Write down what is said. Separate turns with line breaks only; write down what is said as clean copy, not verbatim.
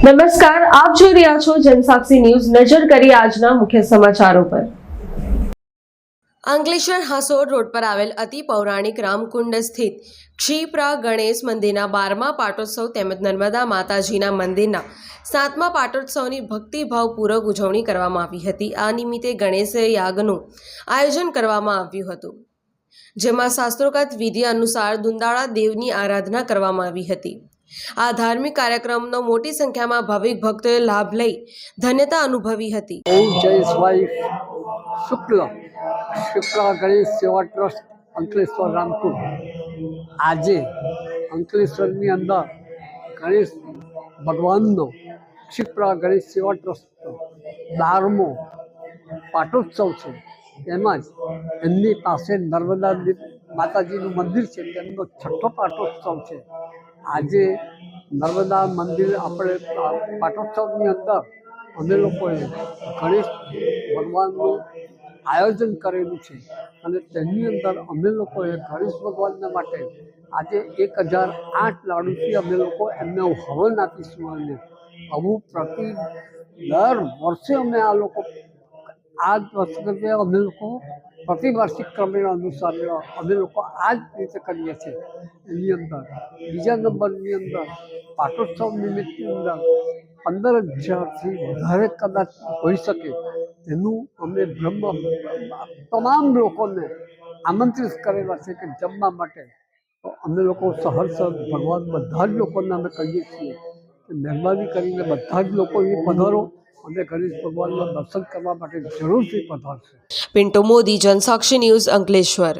નમસ્કાર, આપ જોઈ રહ્યા છો જનસાક્ષી ન્યૂઝ। નજર કરીએ આજના મુખ્ય સમાચારો પર। અંકલેશ્વર હાંસોડ રોડ પર આવેલ અતિ પૌરાણિક રામકુંડ સ્થિત ક્ષિપ્રા ગણેશ મંદિરના 12મા પાટોત્સવ તેમજ નર્મદા માતાજીના મંદિરના 7મા પાટોત્સવની ભક્તિભાવપૂર્વક ઉજવણી કરવામાં આવી હતી। આ નિમિત્તે ગણેશ યાગનું આયોજન કરવામાં આવ્યું હતું, જેમાં શાસ્ત્રોક્ત વિધિ અનુસાર દુંદાળા દેવની આરાધના કરવામાં આવી હતી। આ ધાર્મિક કાર્યક્રમનો મોટી સંખ્યામાં ભાવિક ભક્તોએ લાભ લઈ ધન્યતા અનુભવી હતી।
ઓમ જય સ્વાઈ શુક્લ શુક્લા ગણેશ સેવા ટ્રસ્ટ અંકલેશ્વર રામકુંડ આજે અંકલેશ્વરની અંદર ગણેશ ભગવાનનો ક્ષિપ્રા ગણેશ સેવા ટ્રસ્ટનો 12મો પાટોત્સવ છે। તેમજ એમની પાસે નર્મદા માતાજીનું મંદિર છે, તેમનો 6થો પાટોત્સવ છે। આજે નર્મદા મંદિર આપણે પાટોત્સવની અંદર અમે લોકોએ ગણેશ ભગવાનનું આયોજન કરેલું છે અને તેની અંદર અમે લોકોએ ગણેશ ભગવાનના માટે આજે 1008 લાડુથી અમે લોકો એમને હવન આપીશું અને આવું દર વર્ષે અમે આ લોકો આ વર્ષે અમે લોકો પ્રતિવાર્ષિક ક્રમે અનુસાર અમે લોકો આ જ રીતે કરીએ છીએ। એની અંદર બીજા નંબરની અંદર પાટોત્સવ નિમિત્તની અંદર 15,000થી વધારે કદાચ હોઈ શકે એનું અમે તમામ લોકોને આમંત્રિત કરેલા છે કે જમવા માટે। તો અમે લોકો સહર્ષ ભગવાન બધા જ લોકોને અમે કહીએ છીએ કે મહેરબાની કરીને બધા જ લોકો અહીં પધારો અને ગણેશ ભગવાનના દર્શન કરવા માટે જરૂરથી પધારશે।
પિન્ટુ મોદી, જનસાક્ષી ન્યૂઝ, અંકલેશ્વર।